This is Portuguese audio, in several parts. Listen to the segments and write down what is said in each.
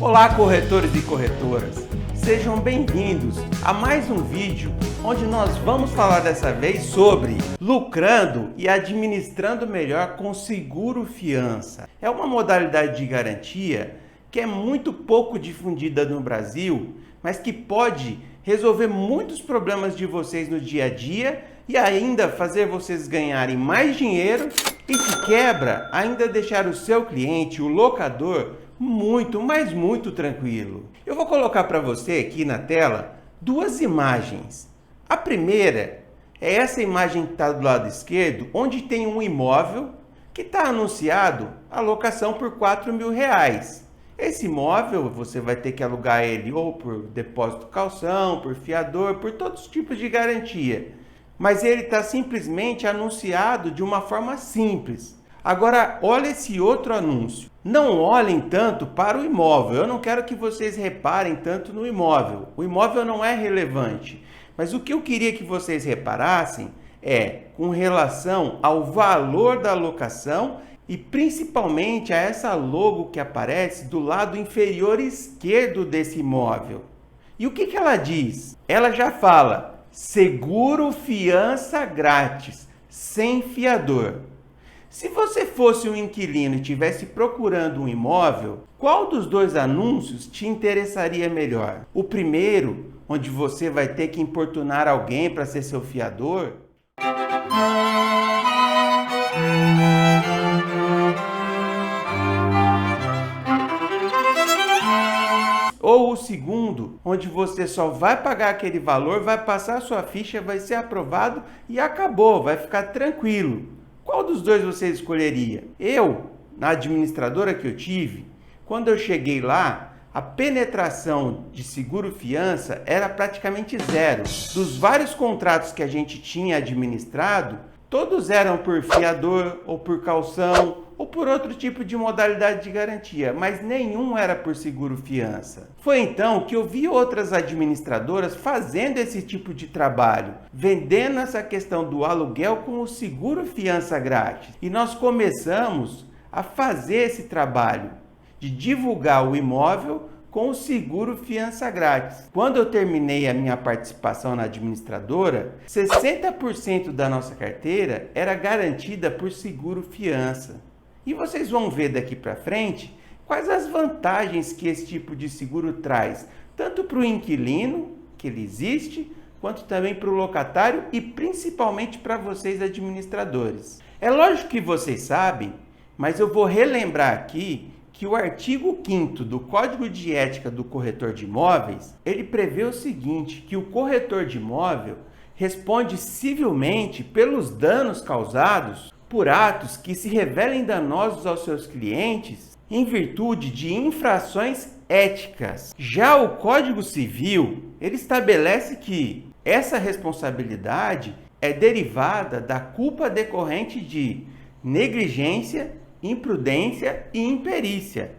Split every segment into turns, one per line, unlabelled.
Olá, corretores e corretoras! Sejam bem-vindos a mais um vídeo onde nós vamos falar dessa vez sobre lucrando e administrando melhor com seguro fiança. É uma modalidade de garantia que é muito pouco difundida no Brasil, mas que pode resolver muitos problemas de vocês no dia a dia e ainda fazer vocês ganharem mais dinheiro e, de quebra, ainda deixar o seu cliente, o locador, muito tranquilo. Eu vou colocar para você aqui na tela duas imagens. A primeira é essa imagem que está do lado esquerdo, onde tem um imóvel que está anunciado a locação por R$4.000. Esse imóvel você vai ter que alugar ele ou por depósito calção, por fiador, por todos os tipos de garantia. Mas ele está simplesmente anunciado de uma forma simples. Agora, olha esse outro anúncio. Não olhem tanto para o imóvel. Eu não quero que vocês reparem tanto no imóvel. O imóvel não é relevante. Mas o que eu queria que vocês reparassem é com relação ao valor da locação e principalmente a essa logo que aparece do lado inferior esquerdo desse imóvel. E o que ela diz? Ela já fala: seguro fiança grátis, sem fiador. Se você fosse um inquilino e estivesse procurando um imóvel, qual dos dois anúncios te interessaria melhor? O primeiro, onde você vai ter que importunar alguém para ser seu fiador? Ou o segundo, onde você só vai pagar aquele valor, vai passar a sua ficha, vai ser aprovado e acabou, vai ficar tranquilo. Qual dos dois você escolheria? Eu, na administradora que eu tive, quando eu cheguei lá, a penetração de seguro-fiança era praticamente zero. Dos vários contratos que a gente tinha administrado, todos eram por fiador, ou por calção, ou por outro tipo de modalidade de garantia, mas nenhum era por seguro-fiança. Foi então que eu vi outras administradoras fazendo esse tipo de trabalho, vendendo essa questão do aluguel com o seguro-fiança grátis. E nós começamos a fazer esse trabalho de divulgar o imóvel com o seguro-fiança grátis. Quando eu terminei a minha participação na administradora, 60% da nossa carteira era garantida por seguro-fiança. E vocês vão ver daqui para frente quais as vantagens que esse tipo de seguro traz, tanto para o inquilino, que ele existe, quanto também para o locatário e principalmente para vocês administradores. É lógico que vocês sabem, mas eu vou relembrar aqui que o artigo 5º do Código de Ética do Corretor de Imóveis, ele prevê o seguinte, que o corretor de imóvel responde civilmente pelos danos causados por atos que se revelem danosos aos seus clientes em virtude de infrações éticas. Já o Código Civil, ele estabelece que essa responsabilidade é derivada da culpa decorrente de negligência, imprudência e imperícia.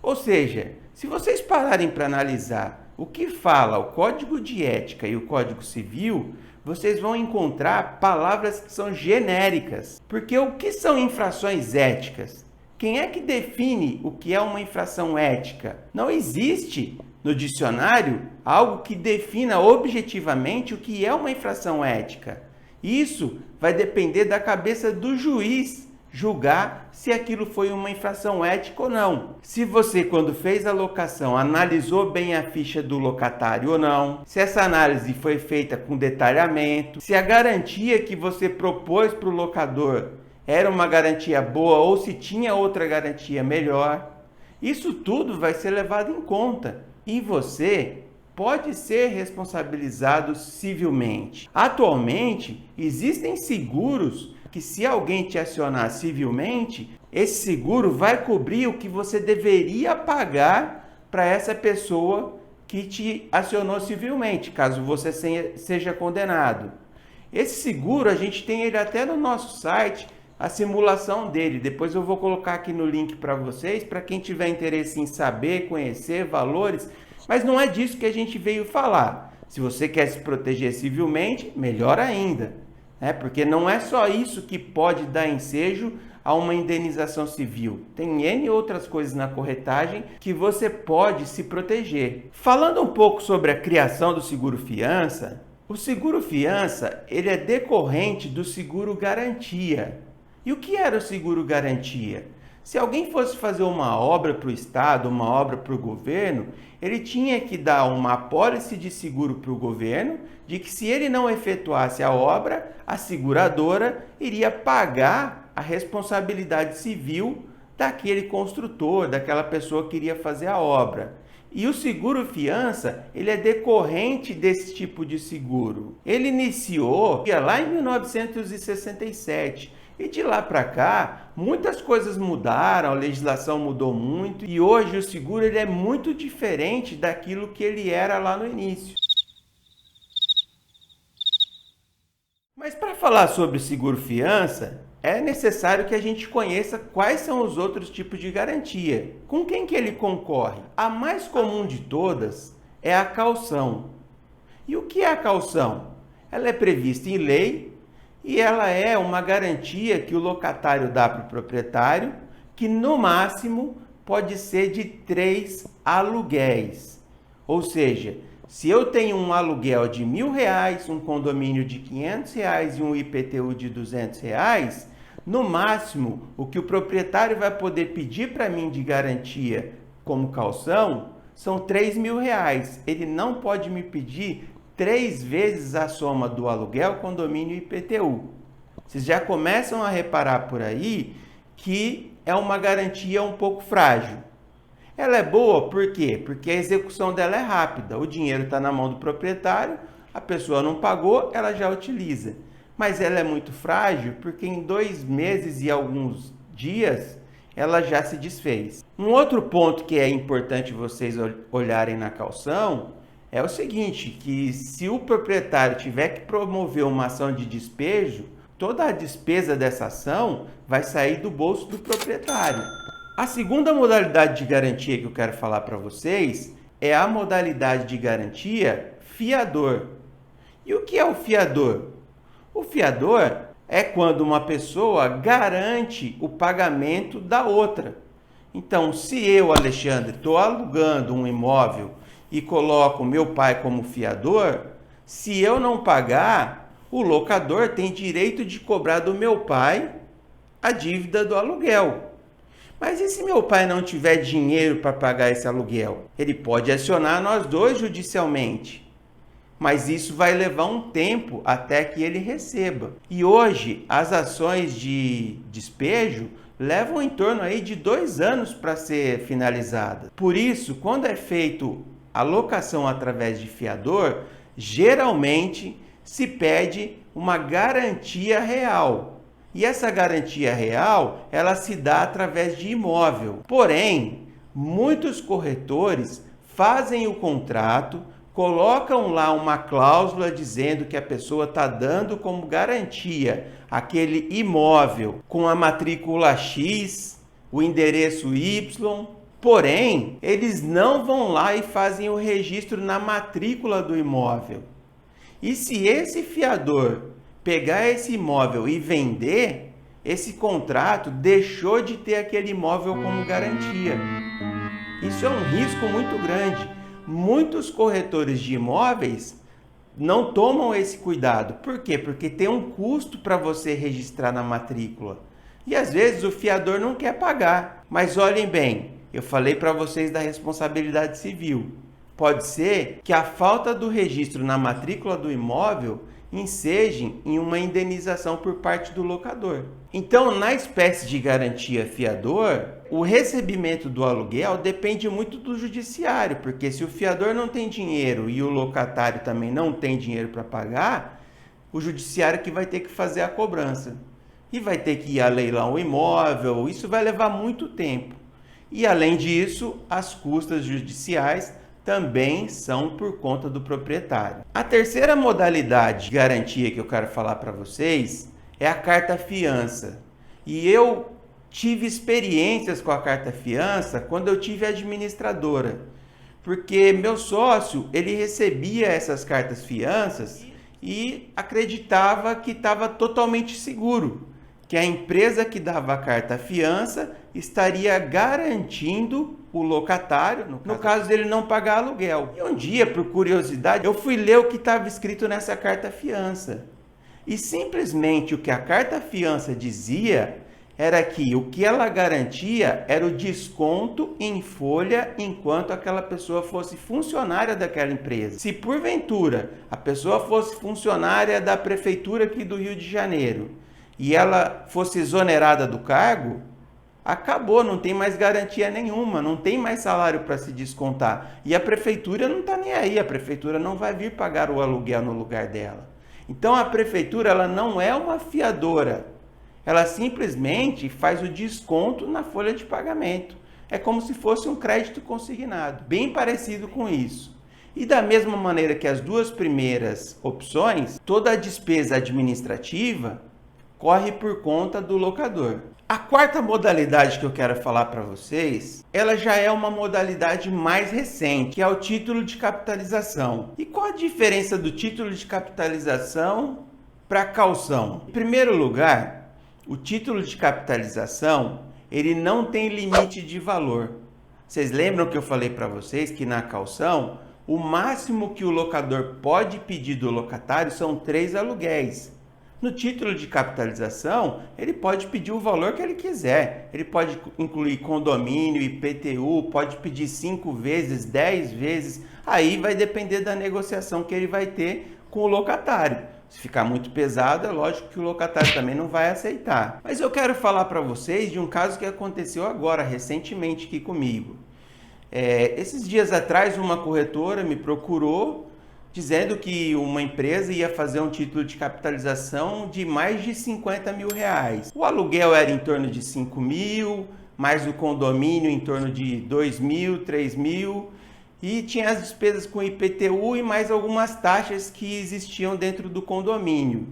Ou seja, se vocês pararem para analisar o que fala o Código de Ética e o Código Civil, vocês vão encontrar palavras que são genéricas. Porque o que são infrações éticas? Quem é que define o que é uma infração ética? Não existe no dicionário algo que defina objetivamente o que é uma infração ética. Isso vai depender da cabeça do juiz julgar se aquilo foi uma infração ética ou não. Se você, quando fez a locação, analisou bem a ficha do locatário ou não, se essa análise foi feita com detalhamento, se a garantia que você propôs para o locador era uma garantia boa ou se tinha outra garantia melhor. Isso tudo vai ser levado em conta e você pode ser responsabilizado civilmente. Atualmente, existem seguros que, se alguém te acionar civilmente, esse seguro vai cobrir o que você deveria pagar para essa pessoa que te acionou civilmente, caso você seja condenado. Esse seguro, a gente tem ele até no nosso site, a simulação dele. Depois eu vou colocar aqui no link para vocês, para quem tiver interesse em saber, conhecer valores. Mas não é disso que a gente veio falar. Se você quer se proteger civilmente, melhor ainda. Porque não é só isso que pode dar ensejo a uma indenização civil. Tem N outras coisas na corretagem que você pode se proteger. Falando um pouco sobre a criação do seguro-fiança, o seguro-fiança ele é decorrente do seguro-garantia. E o que era o seguro-garantia? Se alguém fosse fazer uma obra para o Estado, uma obra para o governo, ele tinha que dar uma apólice de seguro para o governo, de que se ele não efetuasse a obra, a seguradora iria pagar a responsabilidade civil daquele construtor, daquela pessoa que iria fazer a obra. E o seguro-fiança, ele é decorrente desse tipo de seguro. Ele iniciou lá em 1967. E de lá para cá, muitas coisas mudaram, a legislação mudou muito e hoje o seguro ele é muito diferente daquilo que ele era lá no início. Mas para falar sobre o seguro-fiança, é necessário que a gente conheça quais são os outros tipos de garantia. Com quem que ele concorre? A mais comum de todas é a caução. E o que é a caução? Ela é prevista em lei e ela é uma garantia que o locatário dá para o proprietário, que no máximo pode ser de 3 aluguéis. Ou seja, se eu tenho um aluguel de R$1.000, um condomínio de R$500 e um IPTU de R$200, no máximo o que o proprietário vai poder pedir para mim de garantia como caução são R$3.000. Ele não pode me pedir 3 vezes a soma do aluguel, condomínio e IPTU. Vocês já começam a reparar por aí que é uma garantia um pouco frágil. Ela é boa por quê? Porque a execução dela é rápida. O dinheiro está na mão do proprietário, a pessoa não pagou, ela já utiliza. Mas ela é muito frágil porque em 2 meses e alguns dias ela já se desfez. Um outro ponto que é importante vocês olharem na caução é o seguinte, que se o proprietário tiver que promover uma ação de despejo, toda a despesa dessa ação vai sair do bolso do proprietário. A segunda modalidade de garantia que eu quero falar para vocês é a modalidade de garantia fiador. E o que é o fiador? O fiador é quando uma pessoa garante o pagamento da outra. Então, se eu, Alexandre, estou alugando um imóvel e coloco meu pai como fiador, se eu não pagar, o locador tem direito de cobrar do meu pai a dívida do aluguel. Mas e se meu pai não tiver dinheiro para pagar esse aluguel? Ele pode acionar nós dois judicialmente, mas isso vai levar um tempo até que ele receba. E hoje, as ações de despejo levam em torno aí de 2 anos para ser finalizadas. Por isso, quando é feito a locação através de fiador, geralmente se pede uma garantia real. E essa garantia real, ela se dá através de imóvel. Porém, muitos corretores fazem o contrato, colocam lá uma cláusula dizendo que a pessoa está dando como garantia aquele imóvel com a matrícula X, o endereço Y. Porém, eles não vão lá e fazem o registro na matrícula do imóvel. E se esse fiador pegar esse imóvel e vender, esse contrato deixou de ter aquele imóvel como garantia. Isso é um risco muito grande. Muitos corretores de imóveis não tomam esse cuidado. Por quê? Porque tem um custo para você registrar na matrícula. E às vezes o fiador não quer pagar. Mas olhem bem, eu falei para vocês da responsabilidade civil. Pode ser que a falta do registro na matrícula do imóvel enseje em uma indenização por parte do locador. Então, na espécie de garantia fiador, o recebimento do aluguel depende muito do judiciário, porque se o fiador não tem dinheiro e o locatário também não tem dinheiro para pagar, o judiciário que vai ter que fazer a cobrança. E vai ter que ir a leilão o imóvel, isso vai levar muito tempo. E além disso, as custas judiciais também são por conta do proprietário. A terceira modalidade de garantia que eu quero falar para vocês é a carta-fiança. E eu tive experiências com a carta-fiança quando eu tive administradora, porque meu sócio, ele recebia essas cartas-fianças e acreditava que estava totalmente seguro, que a empresa que dava a carta-fiança estaria garantindo o locatário, no caso dele não pagar aluguel. E um dia, por curiosidade, eu fui ler o que estava escrito nessa carta-fiança. E simplesmente o que a carta-fiança dizia era que o que ela garantia era o desconto em folha enquanto aquela pessoa fosse funcionária daquela empresa. Se porventura a pessoa fosse funcionária da prefeitura aqui do Rio de Janeiro e ela fosse exonerada do cargo, acabou, não tem mais garantia nenhuma, não tem mais salário para se descontar. E a prefeitura não está nem aí, a prefeitura não vai vir pagar o aluguel no lugar dela. Então a prefeitura ela não é uma fiadora, ela simplesmente faz o desconto na folha de pagamento. É como se fosse um crédito consignado, bem parecido com isso. E da mesma maneira que as duas primeiras opções, toda a despesa administrativa corre por conta do locador. A quarta modalidade que eu quero falar para vocês, ela já é uma modalidade mais recente, que é o título de capitalização. E qual a diferença do título de capitalização para a caução? Em primeiro lugar, o título de capitalização, ele não tem limite de valor. Vocês lembram que eu falei para vocês que na caução, o máximo que o locador pode pedir do locatário são 3 aluguéis. No título de capitalização, ele pode pedir o valor que ele quiser. Ele pode incluir condomínio, IPTU, pode pedir 5 vezes, 10 vezes. Aí vai depender da negociação que ele vai ter com o locatário. Se ficar muito pesado, é lógico que o locatário também não vai aceitar. Mas eu quero falar para vocês de um caso que aconteceu agora, recentemente aqui comigo. Esses dias atrás, uma corretora me procurou dizendo que uma empresa ia fazer um título de capitalização de mais de 50 mil reais. O aluguel era em torno de 5 mil, mais o condomínio em torno de 2 mil, 3 mil, e tinha as despesas com IPTU e mais algumas taxas que existiam dentro do condomínio.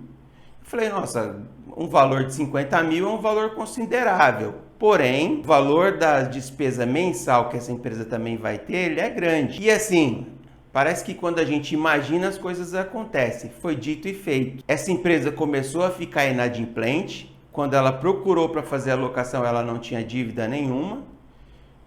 Eu falei, nossa, um valor de 50 mil é um valor considerável. Porém, o valor da despesa mensal que essa empresa também vai ter, ele é grande. E assim, parece que quando a gente imagina, as coisas acontecem. Foi dito e feito. Essa empresa começou a ficar inadimplente. Quando ela procurou para fazer a locação, ela não tinha dívida nenhuma.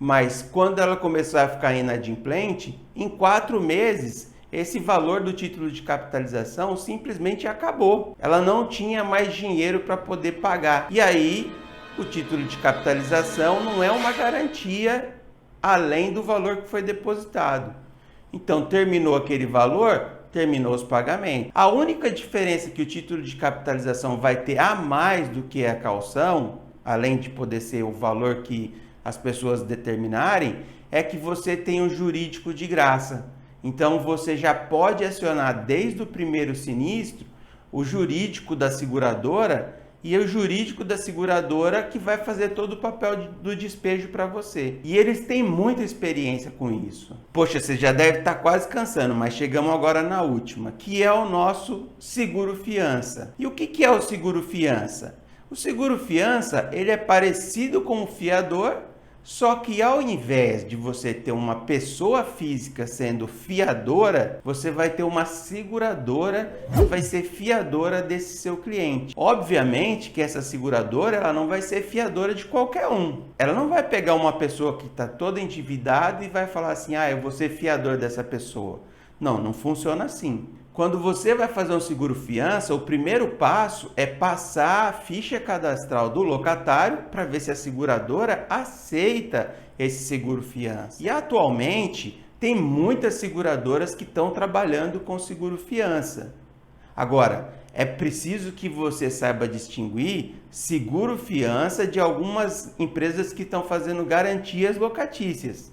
Mas quando ela começou a ficar inadimplente, em 4 meses, esse valor do título de capitalização simplesmente acabou. Ela não tinha mais dinheiro para poder pagar. E aí, o título de capitalização não é uma garantia além do valor que foi depositado. Então, terminou aquele valor, terminou os pagamentos. A única diferença que o título de capitalização vai ter a mais do que a caução, além de poder ser o valor que as pessoas determinarem, é que você tem um jurídico de graça. Então, você já pode acionar desde o primeiro sinistro o jurídico da seguradora e o jurídico da seguradora que vai fazer todo o papel do despejo para você. E eles têm muita experiência com isso. Poxa, você já deve estar quase cansando, mas chegamos agora na última, que é o nosso seguro-fiança. E o que é o seguro-fiança? O seguro-fiança, ele é parecido com o fiador, só que ao invés de você ter uma pessoa física sendo fiadora, você vai ter uma seguradora que vai ser fiadora desse seu cliente. Obviamente que essa seguradora ela não vai ser fiadora de qualquer um. Ela não vai pegar uma pessoa que está toda endividada e vai falar assim, eu vou ser fiador dessa pessoa. Não, não funciona assim. Quando você vai fazer um seguro-fiança, o primeiro passo é passar a ficha cadastral do locatário para ver se a seguradora aceita esse seguro-fiança. E atualmente tem muitas seguradoras que estão trabalhando com seguro-fiança. Agora, é preciso que você saiba distinguir seguro-fiança de algumas empresas que estão fazendo garantias locatícias.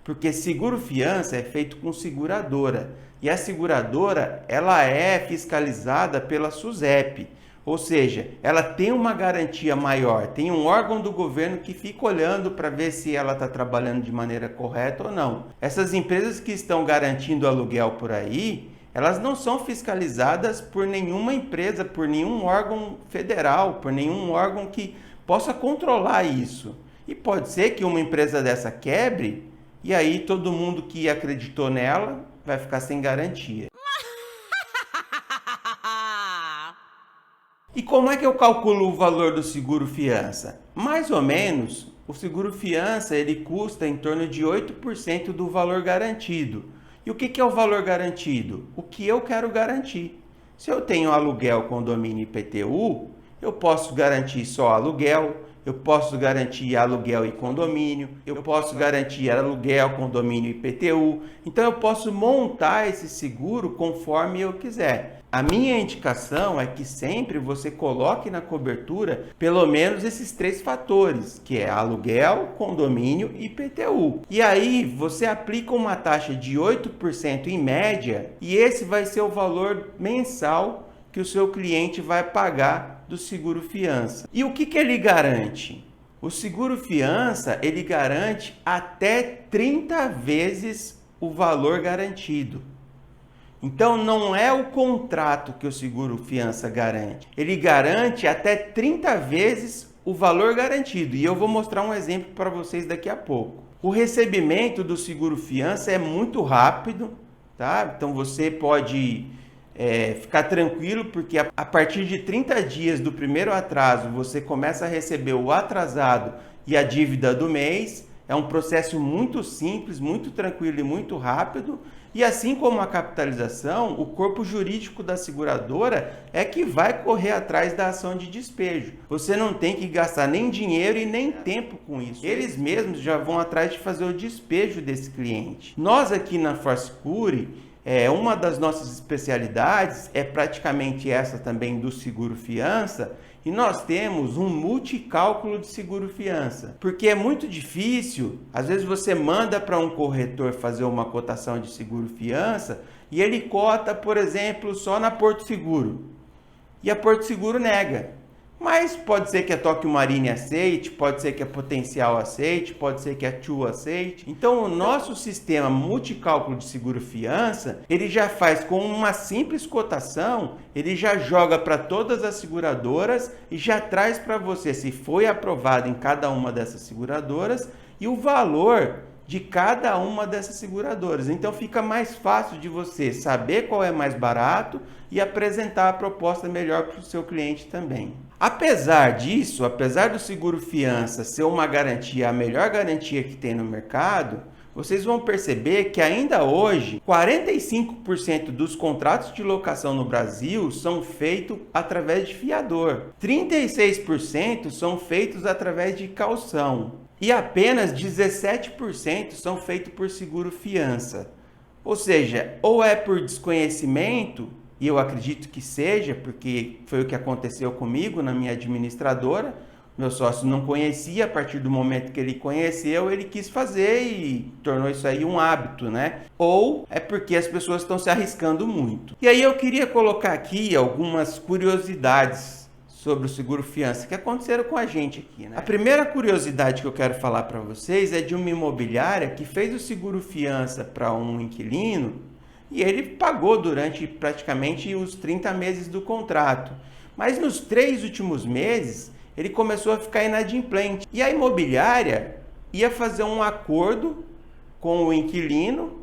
Porque seguro-fiança é feito com seguradora. E a seguradora, ela é fiscalizada pela SUSEP. Ou seja, ela tem uma garantia maior. Tem um órgão do governo que fica olhando para ver se ela está trabalhando de maneira correta ou não. Essas empresas que estão garantindo aluguel por aí, elas não são fiscalizadas por nenhuma empresa, por nenhum órgão federal, por nenhum órgão que possa controlar isso. E pode ser que uma empresa dessa quebre, e aí todo mundo que acreditou nela vai ficar sem garantia. E como é que eu calculo o valor do seguro fiança? Mais ou menos, o seguro fiança ele custa em torno de 8% do valor garantido. E o que é o valor garantido? O que eu quero garantir. Se eu tenho aluguel, condomínio e IPTU, eu posso garantir só aluguel, eu posso garantir aluguel e condomínio, eu posso garantir aluguel, condomínio e IPTU. Então eu posso montar esse seguro conforme eu quiser. A minha indicação é que sempre você coloque na cobertura pelo menos esses 3 fatores, que é aluguel, condomínio e IPTU. E aí você aplica uma taxa de 8% em média e esse vai ser o valor mensal que o seu cliente vai pagar do seguro fiança. E o que ele garante? O seguro fiança ele garante até 30 vezes o valor garantido. Então não é o contrato que o seguro fiança garante. Ele garante até 30 vezes o valor garantido. E eu vou mostrar um exemplo para vocês daqui a pouco. O recebimento do seguro fiança é muito rápido, tá? Então você pode ficar tranquilo, porque a partir de 30 dias do primeiro atraso, você começa a receber o atrasado e a dívida do mês. É um processo muito simples, muito tranquilo e muito rápido. E assim como a capitalização, o corpo jurídico da seguradora é que vai correr atrás da ação de despejo. Você não tem que gastar nem dinheiro e nem tempo com isso. Eles mesmos já vão atrás de fazer o despejo desse cliente. Nós aqui na Forsecure, uma das nossas especialidades é praticamente essa também do seguro fiança, e nós temos um multicálculo de seguro fiança, porque é muito difícil, às vezes você manda para um corretor fazer uma cotação de seguro fiança e ele cota, por exemplo, só na Porto Seguro, e a Porto Seguro nega. Mas pode ser que a Tokio Marine aceite, pode ser que a Potencial aceite, pode ser que a TU aceite. Então, o nosso sistema multicálculo de seguro-fiança, ele já faz com uma simples cotação, ele já joga para todas as seguradoras e já traz para você se foi aprovado em cada uma dessas seguradoras e o valor de cada uma dessas seguradoras. Então fica mais fácil de você saber qual é mais barato e apresentar a proposta melhor para o seu cliente também. Apesar disso, apesar do seguro fiança ser uma garantia, a melhor garantia que tem no mercado, vocês vão perceber que ainda hoje 45% dos contratos de locação no Brasil são feitos através de fiador, 36% são feitos através de caução e apenas 17% são feitos por seguro fiança. Ou seja, ou é por desconhecimento, e eu acredito que seja, porque foi o que aconteceu comigo na minha administradora. Meu sócio não conhecia, a partir do momento que ele conheceu, ele quis fazer e tornou isso aí um hábito, né? Ou é porque as pessoas estão se arriscando muito. E aí eu queria colocar aqui algumas curiosidades sobre o seguro fiança que aconteceram com a gente aqui, né? A primeira curiosidade que eu quero falar para vocês é de uma imobiliária que fez o seguro fiança para um inquilino e ele pagou durante praticamente os 30 meses do contrato. Mas nos 3 últimos meses, ele começou a ficar inadimplente. E a imobiliária ia fazer um acordo com o inquilino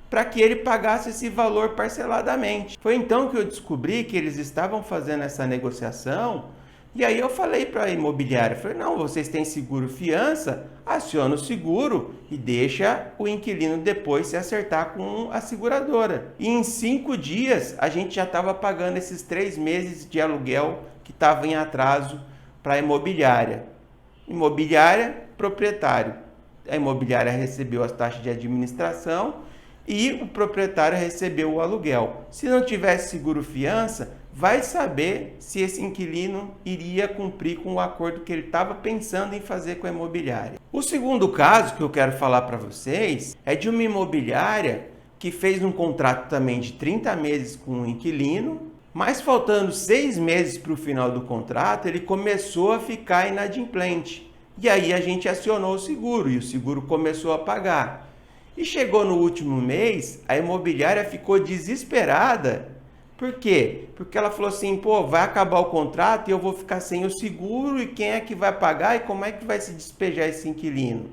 para que ele pagasse esse valor parceladamente. Foi então que eu descobri que eles estavam fazendo essa negociação. E aí eu falei para a imobiliária, falei, não, vocês têm seguro fiança, aciona o seguro e deixa o inquilino depois se acertar com a seguradora. E em 5 dias a gente já estava pagando esses 3 meses de aluguel que estava em atraso para a imobiliária. Imobiliária, proprietário. A imobiliária recebeu as taxas de administração e o proprietário recebeu o aluguel. Se não tivesse seguro fiança, vai saber se esse inquilino iria cumprir com o acordo que ele estava pensando em fazer com a imobiliária. O segundo caso que eu quero falar para vocês é de uma imobiliária que fez um contrato também de 30 meses com o inquilino, mas faltando 6 meses para o final do contrato, ele começou a ficar inadimplente. E aí a gente acionou o seguro e o seguro começou a pagar. E chegou no último mês, a imobiliária ficou desesperada. Por quê? Porque ela falou assim, pô, vai acabar o contrato e eu vou ficar sem o seguro e quem é que vai pagar e como é que vai se despejar esse inquilino?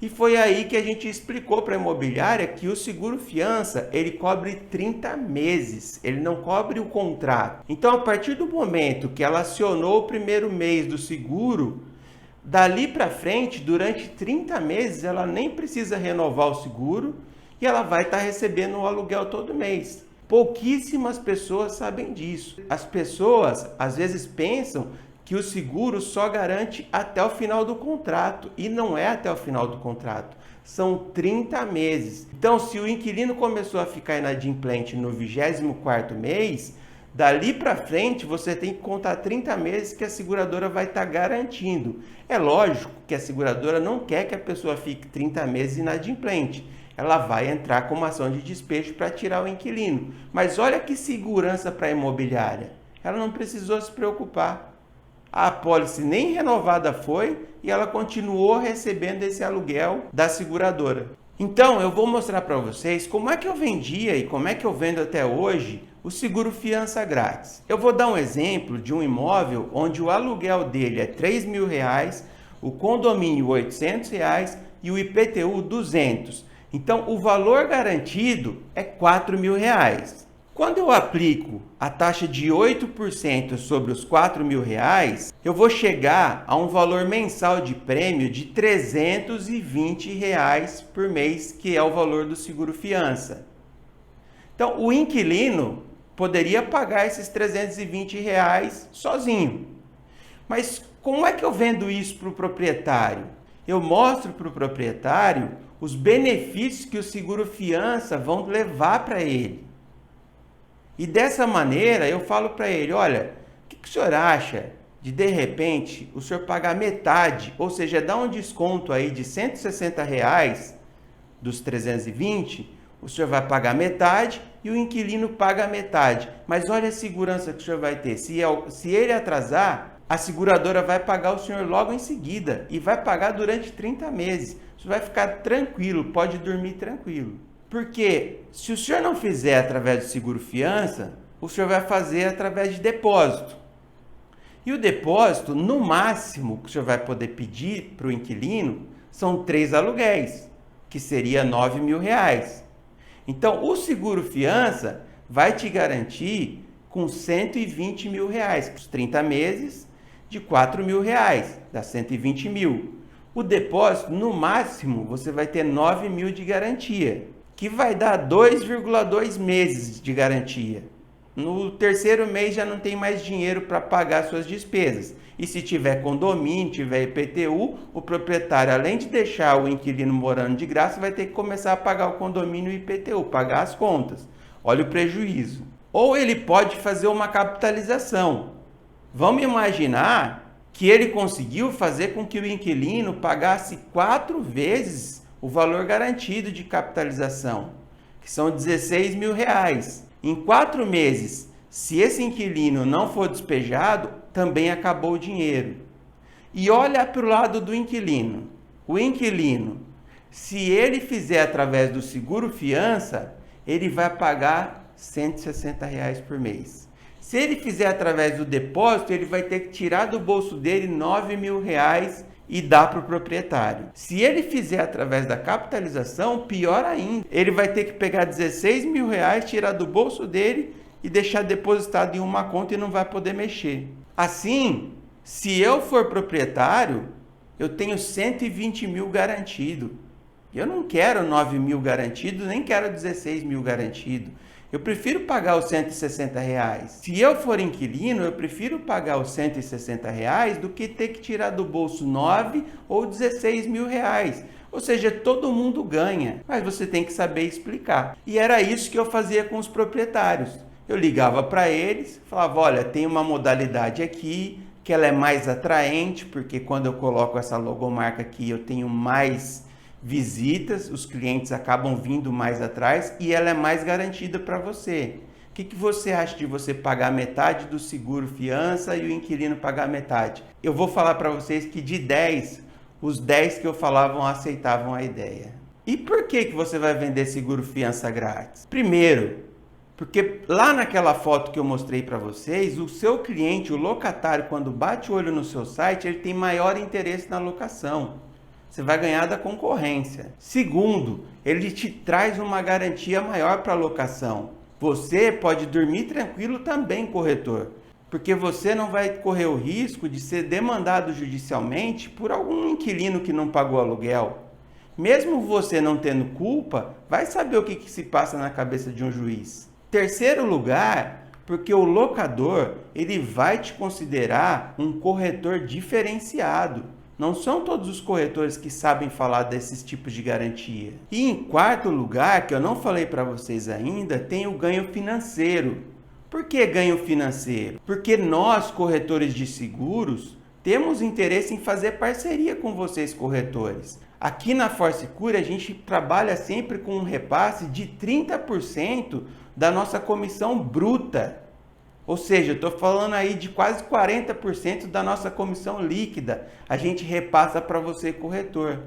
E foi aí que a gente explicou para a imobiliária que o seguro fiança, ele cobre 30 meses, ele não cobre o contrato. Então, a partir do momento que ela acionou o primeiro mês do seguro, dali para frente, durante 30 meses, ela nem precisa renovar o seguro e ela vai estar recebendo o aluguel todo mês. Pouquíssimas pessoas sabem disso. As pessoas, às vezes, pensam que o seguro só garante até o final do contrato, e não é até o final do contrato, são 30 meses. Então, se o inquilino começou a ficar inadimplente no 24º mês, dali para frente você tem que contar 30 meses que a seguradora vai estar garantindo. É lógico que a seguradora não quer que a pessoa fique 30 meses inadimplente. Ela vai entrar com uma ação de despejo para tirar o inquilino. Mas olha que segurança para a imobiliária. Ela não precisou se preocupar. A apólice nem renovada foi e ela continuou recebendo esse aluguel da seguradora. Então, eu vou mostrar para vocês como é que eu vendia e como é que eu vendo até hoje o seguro fiança grátis. Eu vou dar um exemplo de um imóvel onde o aluguel dele é R$3.000, o condomínio R$800 e o IPTU 200. Então, o valor garantido é R$4.000. Quando eu aplico a taxa de 8% sobre os R$4.000, eu vou chegar a um valor mensal de prêmio de R$320 por mês, que é o valor do seguro fiança. Então, o inquilino poderia pagar esses R$320 sozinho. Mas como é que eu vendo isso para o proprietário? Eu mostro para o proprietário os benefícios que o seguro fiança vão levar para ele. E dessa maneira eu falo para ele, olha, o que o senhor acha de repente o senhor pagar metade, ou seja, dar um desconto aí de R$160 dos 320, o senhor vai pagar metade e o inquilino paga metade. Mas olha a segurança que o senhor vai ter. Se ele atrasar, a seguradora vai pagar o senhor logo em seguida e vai pagar durante 30 meses. O senhor vai ficar tranquilo, pode dormir tranquilo. Porque se o senhor não fizer através do seguro fiança, o senhor vai fazer através de depósito. E o depósito, no máximo, que o senhor vai poder pedir para o inquilino, são 3 aluguéis, que seria R$9.000. Então, o seguro fiança vai te garantir com R$120 mil, os 30 meses de R$4.000, dá 120 mil. O depósito, no máximo, você vai ter 9 mil de garantia, que vai dar 2,2 meses de garantia. No terceiro mês já não tem mais dinheiro para pagar suas despesas. E se tiver condomínio, tiver IPTU, o proprietário, além de deixar o inquilino morando de graça, vai ter que começar a pagar o condomínio e o IPTU, pagar as contas. Olha o prejuízo. Ou ele pode fazer uma capitalização. Vamos imaginar que ele conseguiu fazer com que o inquilino pagasse 4 vezes o valor garantido de capitalização, que são R$16.000. Em 4 meses, se esse inquilino não for despejado, também acabou o dinheiro. E olha para o lado do inquilino. O inquilino, se ele fizer através do seguro fiança, ele vai pagar R$160 por mês. Se ele fizer através do depósito, ele vai ter que tirar do bolso dele R$9.000 e dar para o proprietário. Se ele fizer através da capitalização, pior ainda. Ele vai ter que pegar R$16.000, tirar do bolso dele e deixar depositado em uma conta e não vai poder mexer. Assim, se eu for proprietário, eu tenho 120 mil garantido. Eu não quero 9 mil garantido, nem quero 16 mil garantido. Eu prefiro pagar os R$160. Se eu for inquilino, eu prefiro pagar os R$160 do que ter que tirar do bolso 9 ou 16 mil reais. Ou seja, todo mundo ganha, mas você tem que saber explicar. E era isso que eu fazia com os proprietários. Eu ligava para eles, falava, olha, tem uma modalidade aqui, que ela é mais atraente, porque quando eu coloco essa logomarca aqui, eu tenho mais visitas, os clientes acabam vindo mais atrás e ela é mais garantida para você. O que você acha de você pagar metade do seguro fiança e o inquilino pagar metade? Eu vou falar para vocês que de 10, os 10 que eu falavam aceitavam a ideia. E por que você vai vender seguro fiança grátis? Primeiro, porque lá naquela foto que eu mostrei para vocês, o seu cliente, o locatário, quando bate o olho no seu site, ele tem maior interesse na locação. você vai ganhar da concorrência. Segundo, ele te traz uma garantia maior para a locação. Você pode dormir tranquilo também, corretor, porque você não vai correr o risco de ser demandado judicialmente por algum inquilino que não pagou aluguel. Mesmo você não tendo culpa, vai saber o que se passa na cabeça de um juiz. Terceiro lugar, porque o locador ele vai te considerar um corretor diferenciado. Não são todos os corretores que sabem falar desses tipos de garantia. E em quarto lugar, que eu não falei para vocês ainda, tem o ganho financeiro. Por que ganho financeiro? Porque nós, corretores de seguros, temos interesse em fazer parceria com vocês, corretores. Aqui na ForSecure, a gente trabalha sempre com um repasse de 30% da nossa comissão bruta. Ou seja, eu estou falando aí de quase 40% da nossa comissão líquida. A gente repassa para você, corretor.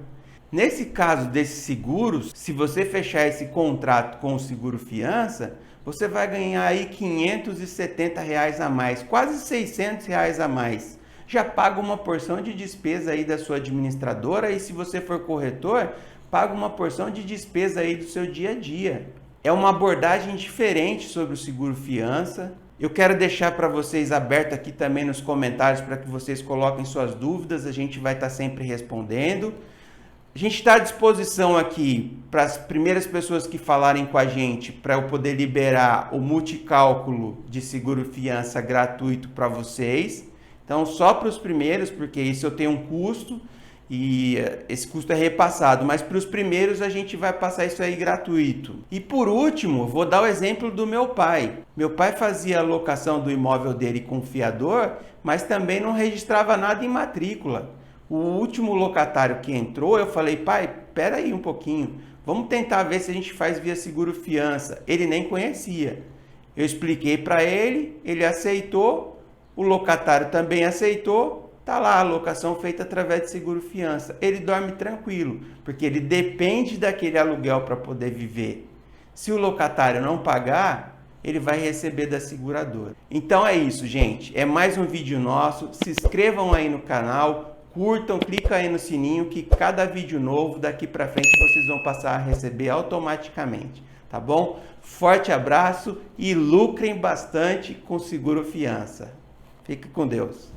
Nesse caso desses seguros, se você fechar esse contrato com o seguro fiança, você vai ganhar aí R$ 570 a mais, quase R$ 600 a mais. Já paga uma porção de despesa aí da sua administradora e se você for corretor, paga uma porção de despesa aí do seu dia a dia. É uma abordagem diferente sobre o seguro fiança. Eu quero deixar para vocês aberto aqui também nos comentários para que vocês coloquem suas dúvidas, a gente vai estar sempre respondendo. A gente está à disposição aqui para as primeiras pessoas que falarem com a gente para eu poder liberar o multicálculo de seguro fiança gratuito para vocês. Então, só para os primeiros, porque isso eu tenho um custo e esse custo é repassado, mas para os primeiros a gente vai passar isso aí gratuito. E por último, vou dar o exemplo do meu pai. Meu pai fazia a locação do imóvel dele com fiador, mas também não registrava nada em matrícula. O último locatário que entrou, eu falei, pai, espera aí um pouquinho, vamos tentar ver se a gente faz via seguro fiança. Ele nem conhecia. Eu expliquei para ele, ele aceitou. O locatário também aceitou, está lá a locação feita através de seguro fiança. Ele dorme tranquilo, porque ele depende daquele aluguel para poder viver. Se o locatário não pagar, ele vai receber da seguradora. Então é isso, gente. É mais um vídeo nosso. Se inscrevam aí no canal, curtam, clica aí no sininho que cada vídeo novo daqui para frente vocês vão passar a receber automaticamente. Tá bom? Forte abraço e lucrem bastante com seguro fiança. Fique com Deus.